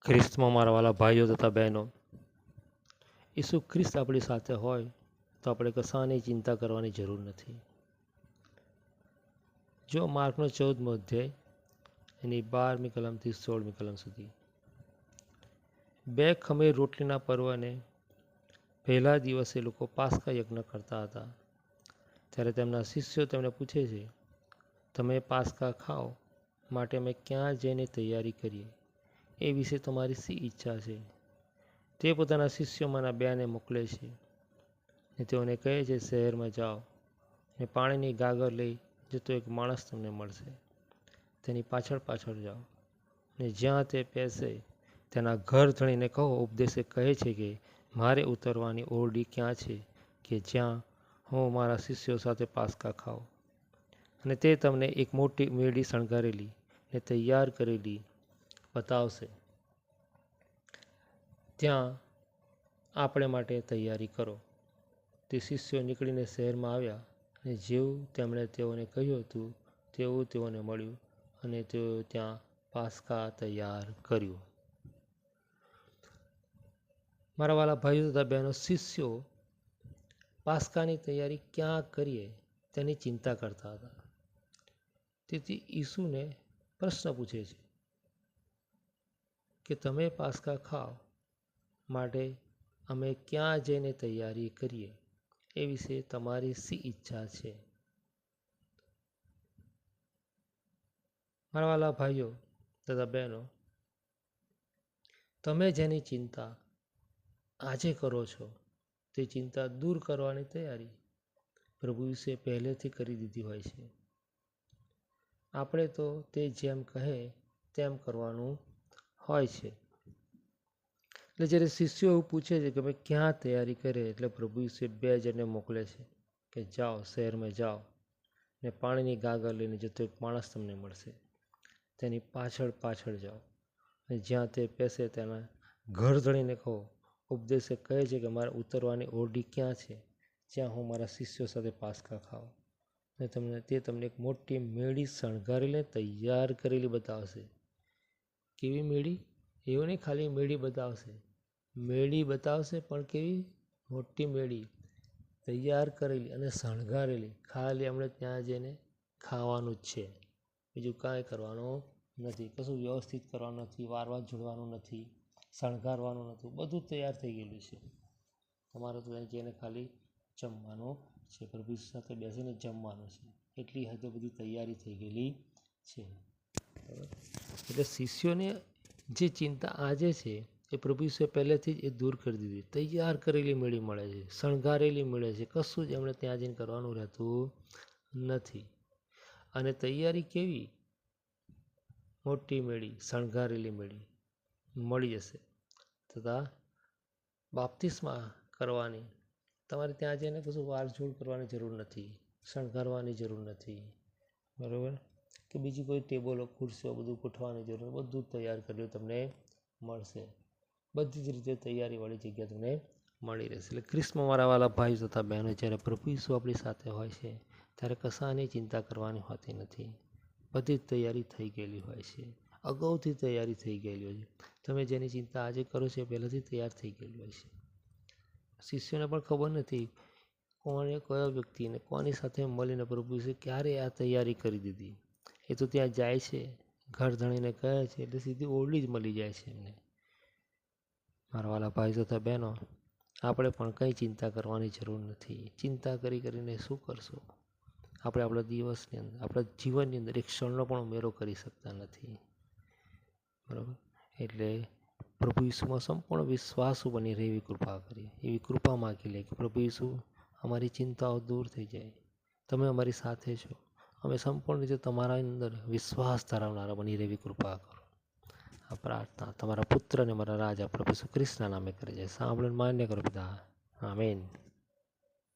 ખ્રિસ્તમાં મારા વાલા ભાઈઓ તથા બહેનો, ઈસુ ખ્રિસ્ત આપણી સાથે હોય તો આપણે કશાની ચિંતા કરવાની જરૂર નથી. જો માર્કનો 14મો અધ્યાય એની 12મી કલમથી 16મી કલમ સુધી. બે ખમીર રોટલીના પર્વને પહેલા દિવસે લોકો પાસ્કા યજ્ઞ કરતા હતા. ત્યારે તેમના શિષ્યો તેમને પૂછે છે, તમે પાસ્કા ખાઓ માટે અમે ક્યાં જઈને તૈયારી કરીએ? એ વિશે તમારી શી ઈચ્છા છે? તે પોતાના શિષ્યોમાંના 2ને મોકલે છે અને તેઓને કહે છે, શહેરમાં જાઓ અને પાણીની ગાગર લઈ જતો એક માણસ તમને મળશે. તેની પાછળ પાછળ જાઓ અને જ્યાં તે બેસે તેના ઘર ધણીને કહો, ઉપદેશક કહે છે કે મારે ઉતરવાની ઓરડી ક્યાં છે કે જ્યાં હું મારા શિષ્યો સાથે પાસ્કા ખાઉં? અને તે તમને એક મોટી મેળી શણગારેલી ને તૈયાર કરેલી બતાવશે. ત્યાં આપણે માટે તૈયારી કરો. તે શિષ્યો નીકળીને શહેરમાં આવ્યા અને જેવું તેમણે તેઓને કહ્યું હતું તેવું તેઓને મળ્યું અને તેઓએ ત્યાં પાસ્કા તૈયાર કર્યું. મારા વાલા ભાઈઓ તથા બહેનો, શિષ્યો પાસ્કાની તૈયારી ક્યાં કરીએ તેની ચિંતા કરતા હતા. તેથી ઈસુને પ્રશ્ન પૂછે છે કે તમે પાસ્કા ખાઓ માટે અમે ક્યાં જઈને તૈયારી કરીએ? એ વિશે તમારી શી ઈચ્છા છે? મારા વાલા ભાઈઓ તથા બહેનો, તમે જેની ચિંતા આજે કરો છો તે ચિંતા દૂર કરવાની તૈયારી પ્રભુ વિશે પહેલેથી કરી દીધી હોય છે. આપણે તો તે જેમ કહે તેમ કરવાનું હોય છે. એટલે જ્યારે શિષ્યો એવું પૂછે છે કે અમે ક્યાં તૈયારી કરીએ, એટલે પ્રભુ વિશે 2 જણને મોકલે છે કે જાઓ, શહેરમાં જાઓ ને પાણીની ગાગર લઈને જતો એક માણસ તમને મળશે. તેની પાછળ પાછળ જાઓ અને જ્યાં તે બેસે તેના ઘર ધણીને કહો, ઉપદેશક કહે છે કે મારે ઉતરવાની ઓરડી ક્યાં છે જ્યાં હું મારા શિષ્યો સાથે પાસ્કા ખાઉં? અને તે તમને એક મોટી મેળી શણગારેલી તૈયાર કરેલી બતાવશે. કેવી મેળી? એવું નહીં ખાલી મેળી બતાવશે, મેળી બતાવશે પણ કેવી? મોટી મેળી તૈયાર કરેલી અને શણગારેલી. ખાલી આપણે ત્યાં જઈને ખાવાનું જ છે, બીજું કાંઈ કરવાનું નથી. કશું વ્યવસ્થિત કરવાનું નથી, વારવા જોડવાનું નથી, શણગારવાનું નથી, બધું તૈયાર થઈ ગયેલું છે. તમારે તો ત્યાં જઈને ખાલી જમવાનું છે, પ્રભુ સાથે બેસીને જમવાનું છે. એટલી હદે બધી તૈયારી થઈ ગયેલી છે. એટલે શિષ્યોને જે ચિંતા આજે છે એ પ્રભુ ઈસુએ પહેલેથી જ એ દૂર કરી દીધી. તૈયાર કરેલી મેળી મળે છે, શણગારેલી મળે છે, કશું જ એમણે ત્યાં જઈને કરવાનું રહેતું નથી. અને તૈયારી કેવી? મોટી મેળી, શણગારેલી મેળી મળી જશે. તથા બાપ્તિસ્મા કરવાની તમારે ત્યાં જઈને કશું વારઝોડ કરવાની જરૂર નથી, શણગારવાની જરૂર નથી, બરાબર? કે બીજી કોઈ ટેબલો ખુરશીઓ બધું ગોઠવવાની જરૂર, બધું તૈયાર કરેલું તમને મળશે. બધી જ રીતે તૈયારીવાળી જગ્યા તમને મળી રહેશે. એટલે ખ્રિસ્તમાં મારા વાલા ભાઈઓ તથા બહેનો, જ્યારે પ્રભુ ઈસુ આપણી સાથે હોય છે ત્યારે કશાની ચિંતા કરવાની હોતી નથી. બધી જ તૈયારી થઈ ગયેલી હોય છે, અગાઉથી તૈયારી થઈ ગયેલી હોય છે. તમે જેની ચિંતા આજે કરો છો એ પહેલાંથી તૈયાર થઈ ગયેલી હોય છે. શિષ્યોને પણ ખબર નથી કોણે કયો વ્યક્તિને કોની સાથે મળીને પ્રભુ ઈસુએ ક્યારે આ તૈયારી કરી દીધી. એ તો ત્યાં જાય છે, ઘર ધણીને કહે છે એટલે સીધી ઓરડી જ મળી જાય છે એમને. મારા વાલા ભાઈ તથા બહેનો, આપણે પણ કંઈ ચિંતા કરવાની જરૂર નથી. ચિંતા કરીને શું કરશો? આપણે આપણા દિવસની અંદર, આપણા જીવનની અંદર એક ક્ષણનો પણ ઉમેરો કરી શકતા નથી, બરાબર? એટલે પ્રભુ ઈસુમાં સંપૂર્ણ વિશ્વાસુ બની રહે એવી કૃપા કરીએ, એવી કૃપા માગી લે કે પ્રભુ ઈસુ અમારી ચિંતાઓ દૂર થઈ જાય. તમે અમારી સાથે છો, અમે સંપૂર્ણ રીતે તમારા અંદર વિશ્વાસ ધરાવનારા બની રહે એવી કૃપા કરો. આ પ્રાર્થના તમારા પુત્ર અને મારા રાજા પ્રભુ ઈસુ ખ્રિસ્તના નામે કરે છે. સાંભળીને માન્ય કરો પિતા. આમીન.